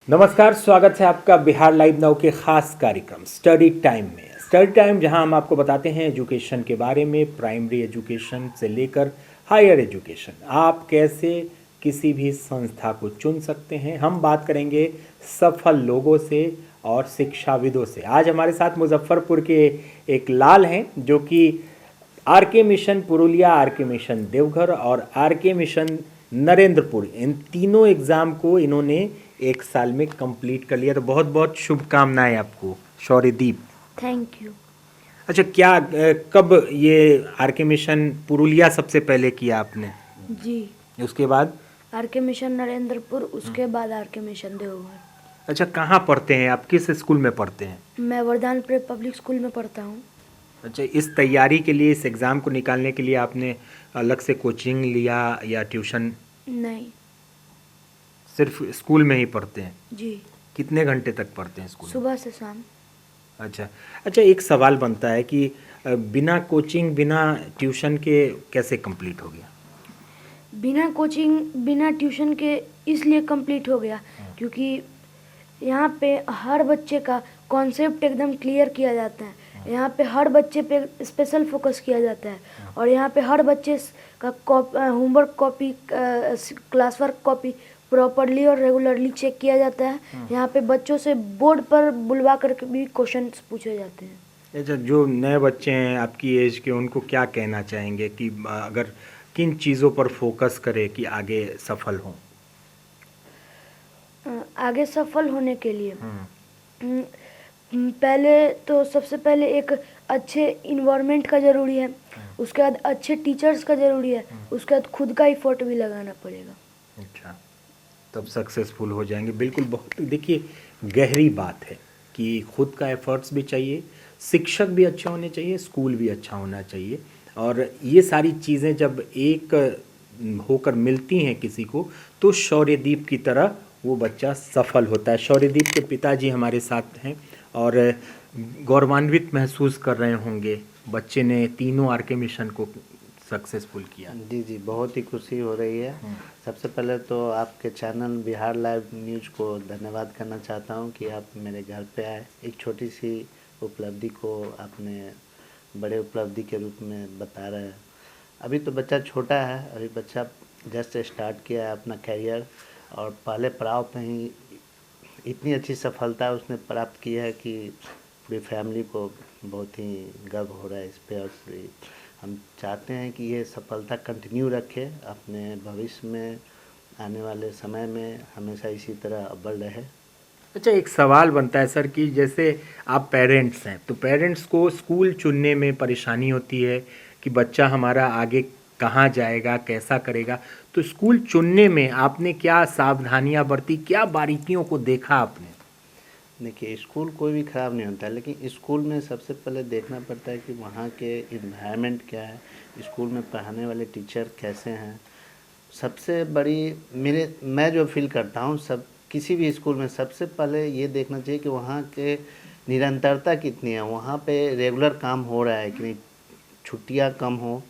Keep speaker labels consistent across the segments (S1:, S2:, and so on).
S1: नमस्कार, स्वागत है आपका बिहार लाइव नाउ के खास कार्यक्रम स्टडी टाइम में। स्टडी टाइम जहां हम आपको बताते हैं एजुकेशन के बारे में, प्राइमरी एजुकेशन से लेकर हायर एजुकेशन, आप कैसे किसी भी संस्था को चुन सकते हैं। हम बात करेंगे सफल लोगों से और शिक्षाविदों से। आज हमारे साथ मुजफ्फरपुर के एक लाल हैं जो कि आर के मिशन पुरुलिया, आर के मिशन देवघर और आर के मिशन नरेंद्रपुर, इन तीनों एग्ज़ाम को इन्होंने एक साल में कंप्लीट कर लिया। तो बहुत बहुत शुभकामनाएं आपको शौर्यदीप।
S2: Thank you.
S1: अच्छा, कब ये आर के मिशन पुरुलिया सबसे पहले किया आपने?
S2: जी,
S1: उसके बाद
S2: आर के मिशन नरेंद्रपुर, उसके बाद आर के मिशन देवघर।
S1: अच्छा, कहाँ पढ़ते हैं आप, किस स्कूल में पढ़ते हैं?
S2: मैं वरदान प्रेप पब्लिक स्कूल में पढ़ता हूँ।
S1: अच्छा, इस तैयारी के लिए, इस एग्ज़ाम को निकालने के लिए आपने अलग से कोचिंग लिया या ट्यूशन?
S2: नहीं।
S1: सिर्फ स्कूल में ही पढ़ते हैं?
S2: जी,
S1: कितने घंटे तक पढ़ते हैं स्कूल में?
S2: सुबह से शाम।
S1: अच्छा अच्छा, एक सवाल बनता है कि बिना कोचिंग, बिना ट्यूशन के कैसे कंप्लीट हो गया?
S2: बिना कोचिंग, बिना ट्यूशन के इसलिए कंप्लीट हो गया क्योंकि यहाँ पे हर बच्चे का कॉन्सेप्ट एकदम क्लियर किया जाता है। यहाँ पे हर बच्चे पे स्पेशल फोकस किया जाता है और यहाँ पे हर बच्चे का homework copy, class work copy properly और रेगुलरली चेक किया जाता है। यहाँ पे बच्चों से बोर्ड पर बुलवा करके भी क्वेश्चन पूछे जाते हैं।
S1: अच्छा, जो नए बच्चे हैं आपकी एज के, उनको क्या कहना चाहेंगे कि अगर किन चीज़ों पर फोकस करें कि आगे सफल हों?
S2: आगे सफल होने के लिए पहले तो सबसे पहले एक अच्छे इन्वायरमेंट का ज़रूरी है, उसके बाद अच्छे टीचर्स का ज़रूरी है, उसके बाद खुद का एफर्ट भी लगाना पड़ेगा।
S1: अच्छा, तब सक्सेसफुल हो जाएंगे। बिल्कुल, बहुत देखिए गहरी बात है कि खुद का एफर्ट्स भी चाहिए, शिक्षक भी अच्छे होने चाहिए, स्कूल भी अच्छा होना चाहिए, और ये सारी चीज़ें जब एक होकर मिलती हैं किसी को, तो शौर्यदीप की तरह वो बच्चा सफल होता है। शौर्यदीप के पिताजी हमारे साथ हैं और गौरवान्वित महसूस कर रहे होंगे, बच्चे ने तीनों आर के मिशन को सक्सेसफुल किया।
S3: जी जी, बहुत ही खुशी हो रही है। सबसे पहले तो आपके चैनल बिहार लाइव न्यूज़ को धन्यवाद करना चाहता हूं कि आप मेरे घर पे आए, एक छोटी सी उपलब्धि को आपने बड़े उपलब्धि के रूप में बता रहे हैं। अभी तो बच्चा छोटा है, अभी बच्चा जस्ट स्टार्ट किया है अपना कैरियर और पहले पड़ाव पे ही इतनी अच्छी सफलता उसने प्राप्त की है कि पूरी फैमिली को बहुत ही गर्व हो रहा है इस पे। और हम चाहते हैं कि ये सफलता कंटिन्यू रखे, अपने भविष्य में आने वाले समय में हमेशा इसी तरह अव्वल रहे।
S1: अच्छा, एक सवाल बनता है सर कि जैसे आप पेरेंट्स हैं, तो पेरेंट्स को स्कूल चुनने में परेशानी होती है कि बच्चा हमारा आगे कहाँ जाएगा, कैसा करेगा। तो स्कूल चुनने में आपने क्या सावधानियां बरती, क्या बारीकियों को देखा आपने?
S3: देखिए, स्कूल कोई भी ख़राब नहीं होता, लेकिन स्कूल में सबसे पहले देखना पड़ता है कि वहाँ के इन्वायरमेंट क्या है, स्कूल में पढ़ाने वाले टीचर कैसे हैं। सबसे बड़ी मैं जो फील करता हूँ, सब किसी भी स्कूल में सबसे पहले ये देखना चाहिए कि वहाँ के निरंतरता कितनी है, वहाँ पे रेगुलर काम हो रहा है कि नहीं, छुट्टियाँ कम हो,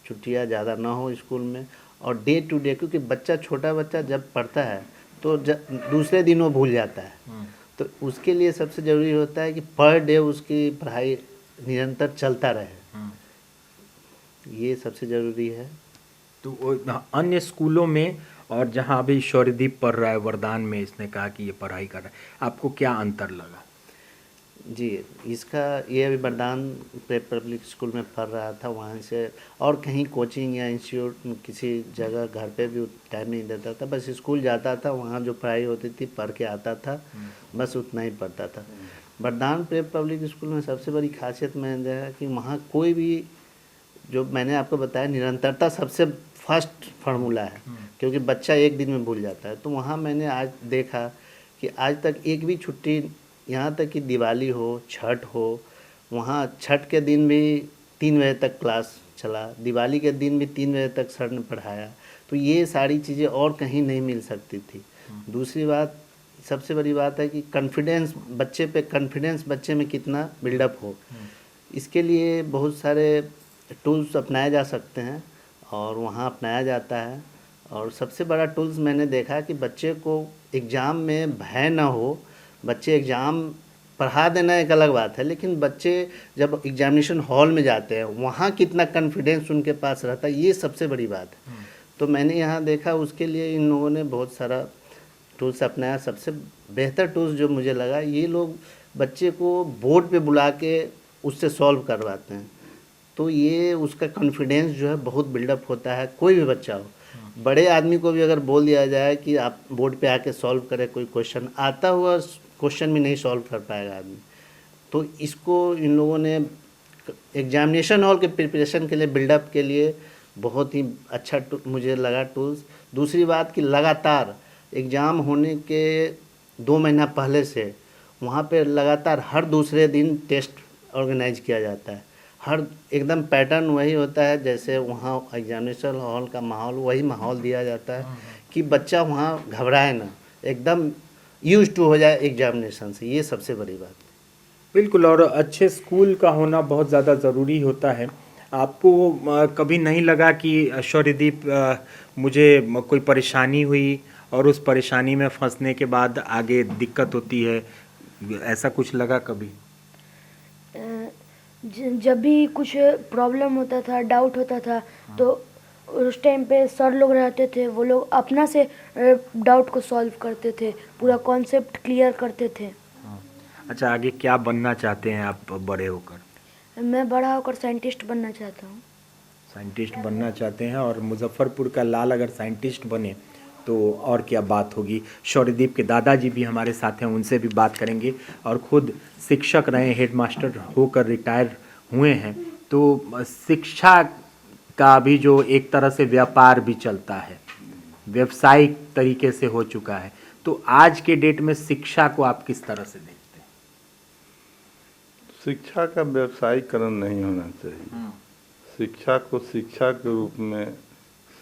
S3: छुट्टियाँ ज़्यादा ना हो स्कूल में, और डे टू डे, क्योंकि छोटा बच्चा जब पढ़ता है तो दूसरे दिन वो भूल जाता है। तो उसके लिए सबसे ज़रूरी होता है कि पर डे उसकी पढ़ाई निरंतर चलता रहे, ये सबसे ज़रूरी है।
S1: तो अन्य स्कूलों में और जहाँ अभी शौर्यदीप पढ़ रहा है वरदान में, इसने कहा कि ये पढ़ाई कर रहा है, आपको क्या अंतर लगा?
S3: जी, ये अभी वरदान प्रेप पब्लिक स्कूल में पढ़ रहा था, वहाँ से और कहीं कोचिंग या इंस्टीट्यूट किसी जगह घर पे भी टाइम नहीं देता था, बस स्कूल जाता था, वहाँ जो पढ़ाई होती थी पढ़ के आता था, बस उतना ही पढ़ता था। वरदान प्रेप पब्लिक स्कूल में सबसे बड़ी खासियत मैंने देखा कि वहाँ कोई भी, जो मैंने आपको बताया, निरंतरता सबसे फर्स्ट फार्मूला है, क्योंकि बच्चा एक दिन में भूल जाता है। तो वहाँ मैंने आज देखा कि आज तक एक भी छुट्टी, यहाँ तक कि दिवाली हो, छठ हो, वहाँ छठ के दिन भी 3 बजे तक क्लास चला, दिवाली के दिन भी 3 बजे तक सर ने पढ़ाया। तो ये सारी चीज़ें और कहीं नहीं मिल सकती थी। दूसरी बात, सबसे बड़ी बात है कि कॉन्फिडेंस बच्चे में कितना बिल्डअप हो, इसके लिए बहुत सारे टूल्स अपनाए जा सकते हैं और वहाँ अपनाया जाता है। और सबसे बड़ा टूल्स मैंने देखा कि बच्चे को एग्ज़ाम में भय ना हो। बच्चे एग्ज़ाम पढ़ा देना एक अलग बात है, लेकिन बच्चे जब एग्जामिनेशन हॉल में जाते हैं वहाँ कितना कॉन्फिडेंस उनके पास रहता है, ये सबसे बड़ी बात है। तो मैंने यहाँ देखा, उसके लिए इन लोगों ने बहुत सारा टूल्स अपनाया। सबसे बेहतर टूल्स जो मुझे लगा, ये लोग बच्चे को बोर्ड पे बुला के उससे सॉल्व करवाते हैं। तो ये उसका कॉन्फिडेंस जो है बहुत बिल्डअप होता है। कोई भी बच्चा हो, बड़े आदमी को भी अगर बोल दिया जाए कि आप बोर्ड पे आके सॉल्व करें कोई क्वेश्चन, आता हुआ क्वेश्चन भी नहीं सॉल्व कर पाएगा आदमी। तो इसको इन लोगों ने एग्जामिनेशन हॉल के प्रिपरेशन के लिए, बिल्डअप के लिए बहुत ही अच्छा मुझे लगा टूल्स। दूसरी बात कि लगातार एग्ज़ाम होने के 2 महीना पहले से वहाँ पे लगातार हर दूसरे दिन टेस्ट ऑर्गेनाइज किया जाता है। हर एकदम पैटर्न वही होता है, जैसे वहाँ एग्जामिनेशन हॉल का माहौल, वही माहौल दिया जाता है कि बच्चा वहाँ घबराए ना, एकदम यूज टू हो जाए एग्जामिनेशन से। ये सबसे बड़ी बात।
S1: बिल्कुल, और अच्छे स्कूल का होना बहुत ज़्यादा ज़रूरी होता है। आपको कभी नहीं लगा कि शौर्यदीप मुझे कोई परेशानी हुई और उस परेशानी में फंसने के बाद आगे दिक्कत होती है, ऐसा कुछ लगा कभी?
S2: जब भी कुछ प्रॉब्लम होता था, डाउट होता था, तो उस टाइम पे सर लोग रहते थे, वो लोग अपना से डाउट को सॉल्व करते थे, पूरा कॉन्सेप्ट क्लियर करते थे।
S1: अच्छा, आगे क्या बनना चाहते हैं आप बड़े होकर?
S2: मैं बड़ा होकर साइंटिस्ट बनना चाहता हूँ।
S1: साइंटिस्ट बनना चाहते हैं, और मुजफ्फरपुर का लाल अगर साइंटिस्ट बने तो और क्या बात होगी। शौर्यदीप के दादाजी भी हमारे साथ हैं, उनसे भी बात करेंगे, और खुद शिक्षक रहे, हेडमास्टर होकर रिटायर हुए हैं। तो शिक्षा का भी जो एक तरह से व्यापार भी चलता है, व्यावसायिक तरीके से हो चुका है, तो आज के डेट में शिक्षा को आप किस तरह से देखते हैं?
S4: शिक्षा का व्यवसायीकरण नहीं होना चाहिए। शिक्षा को शिक्षा के रूप में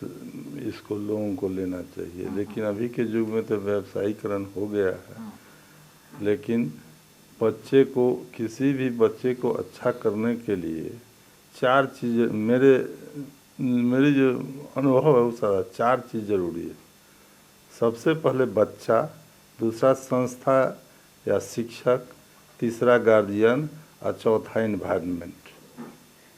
S4: इसको लोगों को लेना चाहिए, लेकिन अभी के युग में तो व्यवसायीकरण हो गया है। लेकिन बच्चे को, किसी भी बच्चे को अच्छा करने के लिए 4 चीज़ें, मेरे जो अनुभव है वो सारा 4 चीज़ ज़रूरी है। सबसे पहले बच्चा, दूसरा संस्था या शिक्षक, तीसरा गार्जियन, और चौथा इन्वायरमेंट।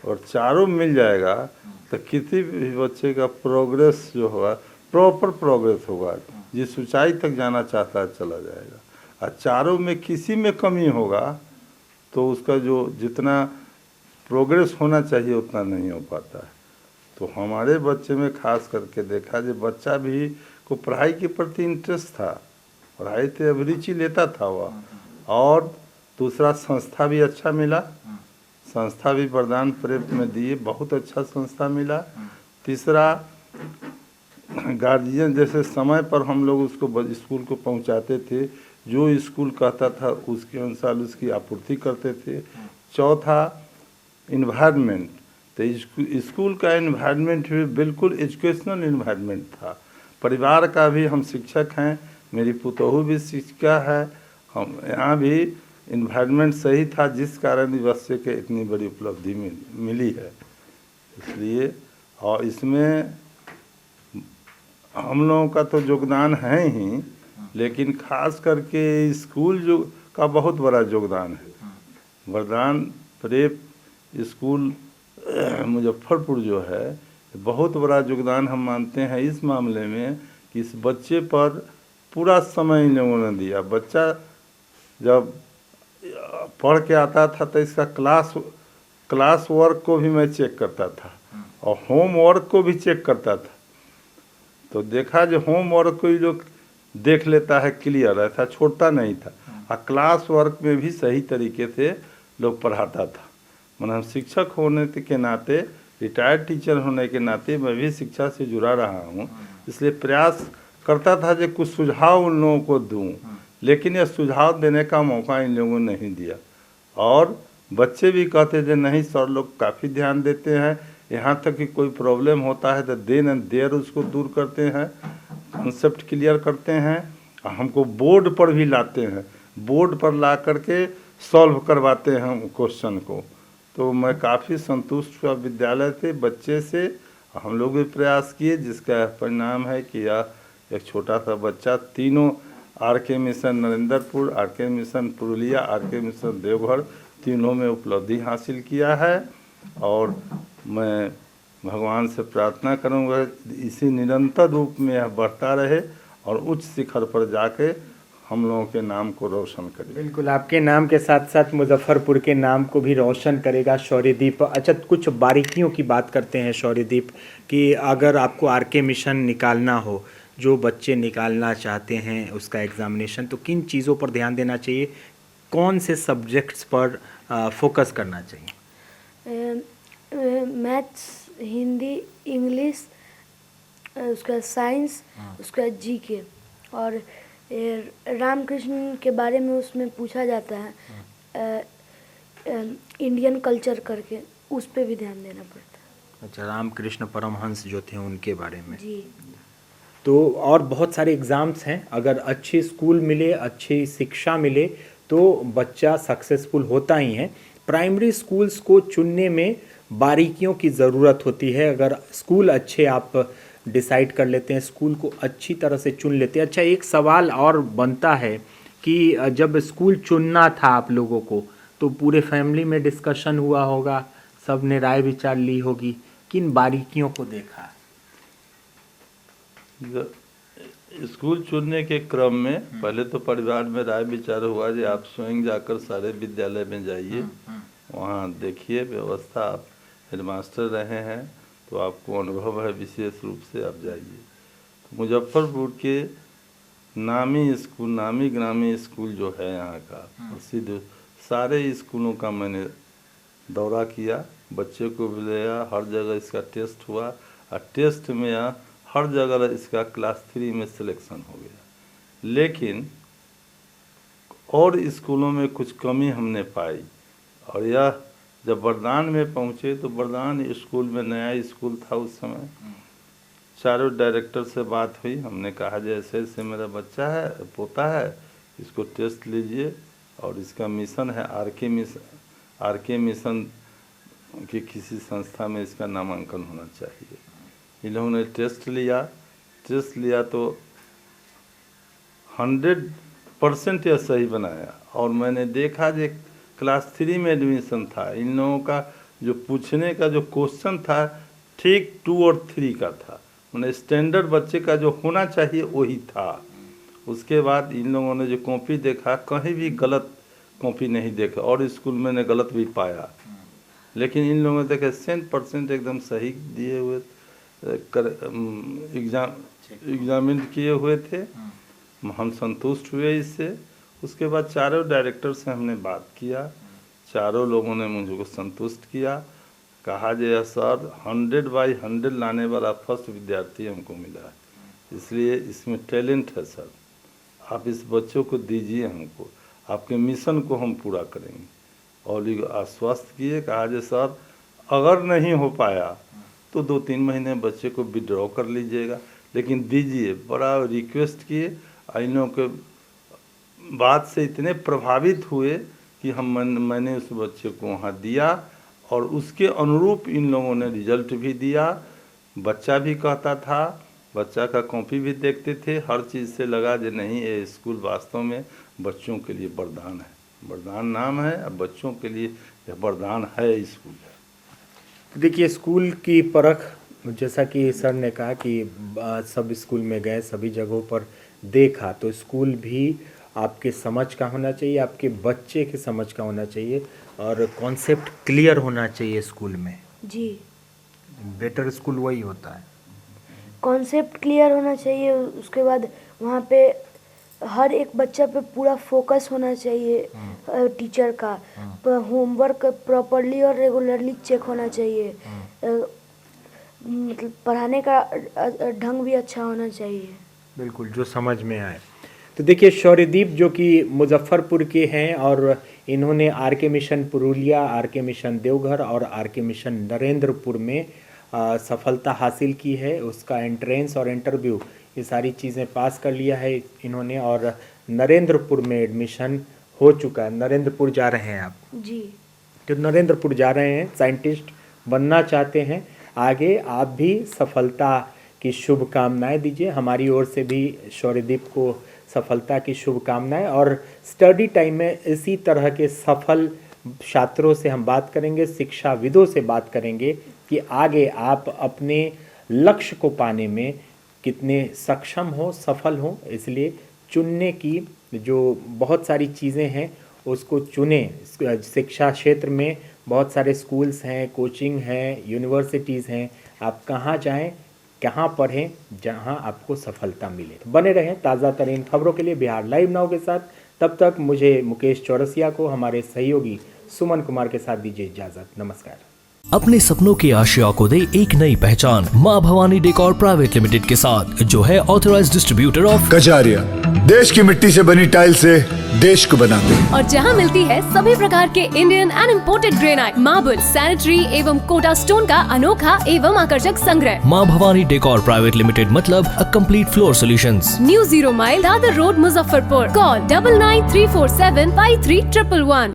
S4: और चारों मिल जाएगा तो किसी भी बच्चे का प्रोग्रेस जो होगा, प्रॉपर प्रोग्रेस होगा, जिस ऊंचाई तक जाना चाहता है चला जाएगा। और चारों में किसी में कमी होगा तो उसका जो जितना प्रोग्रेस होना चाहिए उतना नहीं हो पाता है। तो हमारे बच्चे में खास करके देखा, जो बच्चा भी को पढ़ाई के प्रति इंटरेस्ट था, पढ़ाई से अभिरुचि लेता था वह, और दूसरा संस्था भी अच्छा मिला, संस्था भी वरदान प्रेरित में दिए, बहुत अच्छा संस्था मिला। तीसरा गार्जियन, जैसे समय पर हम लोग उसको स्कूल को पहुंचाते थे, जो स्कूल कहता था उसके अनुसार उसकी आपूर्ति करते थे। चौथा इन्वायरमेंट, तो स्कूल का इन्वायरमेंट भी बिल्कुल एजुकेशनल इन्वायरमेंट था। परिवार का भी, हम शिक्षक हैं, मेरी पुतोहू भी शिक्षिका है, हम यहाँ भी इन्वायरमेंट सही था, जिस कारण इस बच्चे के इतनी बड़ी उपलब्धि मिली है। इसलिए, और इसमें हम लोगों का तो योगदान है ही, लेकिन खास करके स्कूल जो का बहुत बड़ा योगदान है। वरदान प्रेप स्कूल मुजफ्फरपुर जो है, बहुत बड़ा योगदान हम मानते हैं इस मामले में कि इस बच्चे पर पूरा समय इन लोगों ने दिया। बच्चा जब पढ़ के आता था तो इसका क्लास वर्क को भी मैं चेक करता था, और होम वर्क को भी चेक करता था। तो देखा जो होम वर्क को ही लोग देख लेता है क्लियर, ऐसा छोड़ता नहीं था। और क्लास वर्क में भी सही तरीके से लोग पढ़ाता था। मतलब हम शिक्षक होने के नाते, रिटायर्ड टीचर होने के नाते मैं भी शिक्षा से जुड़ा रहा हूँ, इसलिए प्रयास करता था जो कुछ सुझाव उन लोगों को दूँ, लेकिन यह सुझाव देने का मौका इन लोगों ने नहीं दिया। और बच्चे भी कहते थे नहीं सर लोग काफ़ी ध्यान देते हैं, यहाँ तक कि कोई प्रॉब्लम होता है तो देन एंड देयर उसको दूर करते हैं, कॉन्सेप्ट क्लियर करते हैं, और हमको बोर्ड पर भी लाते हैं, बोर्ड पर ला करके सॉल्व करवाते हैं क्वेश्चन को। तो मैं काफ़ी संतुष्ट हुआ विद्यालय से, बच्चे से हम लोग भी प्रयास किए, जिसका परिणाम है कि यह एक छोटा सा बच्चा तीनों आर के मिशन नरेंद्रपुर, आर के मिशन पुरुलिया, आर के मिशन देवघर तीनों में उपलब्धि हासिल किया है। और मैं भगवान से प्रार्थना करूंगा इसी निरंतर रूप में यह बढ़ता रहे और उच्च शिखर पर जाके हम लोगों के नाम को रोशन करे।
S1: बिल्कुल, आपके नाम के साथ साथ मुजफ्फरपुर के नाम को भी रोशन करेगा शौर्यदीप। अच्छा, कुछ बारीकियों की बात करते हैं शौर्यदीप, कि अगर आपको आर के मिशन निकालना हो, जो बच्चे निकालना चाहते हैं उसका एग्ज़ामिनेशन, तो किन चीज़ों पर ध्यान देना चाहिए, कौन से सब्जेक्ट्स पर फोकस करना चाहिए?
S2: मैथ्स, हिंदी, इंग्लिश, उसका साइंस, उसका जीके, और रामकृष्ण के बारे में उसमें पूछा जाता है, इंडियन कल्चर करके, उस पे भी ध्यान देना पड़ता है।
S1: अच्छा, रामकृष्ण परमहंस जो थे उनके बारे में।
S2: जी।
S1: तो और बहुत सारे एग्ज़ाम्स हैं, अगर अच्छी स्कूल मिले, अच्छी शिक्षा मिले तो बच्चा सक्सेसफुल होता ही है। प्राइमरी स्कूल्स को चुनने में बारीकियों की ज़रूरत होती है। अगर स्कूल अच्छे आप डिसाइड कर लेते हैं, स्कूल को अच्छी तरह से चुन लेते हैं। अच्छा, एक सवाल और बनता है कि जब स्कूल चुनना था आप लोगों को, तो पूरे फैमिली में डिस्कशन हुआ होगा, सब ने राय विचार ली होगी, किन बारीकियों को देखा?
S4: स्कूल चुनने के क्रम में पहले तो परिवार में राय विचार हुआ कि आप स्वयं जाकर सारे विद्यालय में जाइए, वहाँ देखिए व्यवस्था, आप हेडमास्टर रहे हैं तो आपको अनुभव है, विशेष रूप से आप जाइए। मुजफ्फरपुर के नामी स्कूल, नामी ग्रामीण स्कूल जो है यहाँ का प्रसिद्ध, सारे स्कूलों का मैंने दौरा किया, बच्चे को भी लिया, हर जगह इसका टेस्ट हुआ और टेस्ट में हर जगह इसका क्लास 3 में सिलेक्शन हो गया। लेकिन और स्कूलों में कुछ कमी हमने पाई, और यह जब बरदान में पहुँचे तो बरदान स्कूल में नया स्कूल था उस समय, चारों डायरेक्टर से बात हुई, हमने कहा जैसे ऐसे मेरा बच्चा है, पोता है, इसको टेस्ट लीजिए और इसका मिशन है आर के मिशन की किसी संस्था में इसका नामांकन होना चाहिए। इन लोगों ने टेस्ट लिया तो 100% यह सही बनाया। और मैंने देखा जो क्लास 3 में एडमिशन था, इन लोगों का जो पूछने का जो क्वेश्चन था ठीक 2 और 3 का था, मैंने स्टैंडर्ड बच्चे का जो होना चाहिए वही था। उसके बाद इन लोगों ने जो कॉपी देखा, कहीं भी गलत कॉपी नहीं देखा, और स्कूल में ने गलत भी पाया, लेकिन इन लोगों ने देखा 100% एकदम सही दिए हुए एग्जामिन किए हुए थे। हम संतुष्ट हुए इससे। उसके बाद चारों डायरेक्टर से हमने बात किया, चारों लोगों ने मुझको संतुष्ट किया, कहा जे सर 100/100 लाने वाला फर्स्ट विद्यार्थी हमको मिला है, इसलिए इसमें टैलेंट है सर, आप इस बच्चों को दीजिए हमको, आपके मिशन को हम पूरा करेंगे। और ये आश्वस्त किए, कहा जे सर अगर नहीं हो पाया तो 2-3 महीने बच्चे को विड्रॉ कर लीजिएगा, लेकिन दीजिए। बड़ा रिक्वेस्ट किए। इन लोगों के बात से इतने प्रभावित हुए कि मैंने उस बच्चे को वहाँ दिया, और उसके अनुरूप इन लोगों ने रिजल्ट भी दिया। बच्चा भी कहता था, बच्चा का कॉपी भी देखते थे, हर चीज़ से लगा जो नहीं, ये स्कूल वास्तव में बच्चों के लिए वरदान है, वरदान नाम है, अब बच्चों के लिए यह वरदान है स्कूल।
S1: देखिए, स्कूल की परख, जैसा कि सर ने कहा कि सब स्कूल में गए, सभी जगहों पर देखा, तो स्कूल भी आपके समझ का होना चाहिए, आपके बच्चे के समझ का होना चाहिए, और कॉन्सेप्ट क्लियर होना चाहिए स्कूल में।
S2: जी,
S1: बेटर स्कूल वही होता है।
S2: कॉन्सेप्ट क्लियर होना चाहिए। उसके बाद वहाँ पे हर एक बच्चा पे पूरा फोकस होना चाहिए टीचर का, होमवर्क प्रॉपरली और रेगुलरली चेक होना चाहिए, मतलब पढ़ाने का ढंग भी अच्छा होना चाहिए।
S1: बिल्कुल, जो समझ में आए। तो देखिए, शौर्यदीप जो कि मुजफ्फरपुर के हैं, और इन्होंने आर के मिशन पुरुलिया, आर के मिशन देवघर और आर के मिशन नरेंद्रपुर में सफलता हासिल की है। उसका एंट्रेंस और इंटरव्यू, ये सारी चीज़ें पास कर लिया है इन्होंने, और नरेंद्रपुर में एडमिशन हो चुका है। नरेंद्रपुर जा रहे हैं आप?
S2: जी।
S1: तो नरेंद्रपुर जा रहे हैं, साइंटिस्ट बनना चाहते हैं। आगे आप भी सफलता की शुभकामनाएं दीजिए। हमारी ओर से भी शौर्यदीप को सफलता की शुभकामनाएं, और स्टडी टाइम में इसी तरह के सफल छात्रों से हम बात करेंगे, शिक्षाविदों से बात करेंगे कि आगे आप अपने लक्ष्य को पाने में कितने सक्षम हो, सफल हो। इसलिए चुनने की जो बहुत सारी चीज़ें हैं उसको चुनें। शिक्षा क्षेत्र में बहुत सारे स्कूल्स हैं, कोचिंग है, यूनिवर्सिटीज़ हैं। आप कहाँ जाएं, कहाँ पढ़ें जहां आपको सफलता मिले। तो बने रहें ताज़ा तरीन खबरों के लिए बिहार लाइव नाउ के साथ। तब तक मुझे मुकेश चौरसिया को हमारे सहयोगी सुमन कुमार के साथ दीजिए इजाज़त। नमस्कार।
S5: अपने सपनों की आशिया को दे एक नई पहचान माँ भवानी डेकोर प्राइवेट लिमिटेड के साथ, जो है ऑथराइज्ड डिस्ट्रीब्यूटर ऑफ
S6: कजारिया। देश की मिट्टी से बनी टाइल से देश को बनाते हैं,
S7: और जहां मिलती है सभी प्रकार के Indian and imported granite, marble, sanitary एवं कोटा स्टोन का अनोखा एवं आकर्षक संग्रह।
S5: माँ भवानी डेकोर प्राइवेट लिमिटेड मतलब a complete floor solutions.
S7: New 0 mile Dadar road, Muzaffarpur. Call 9934753111।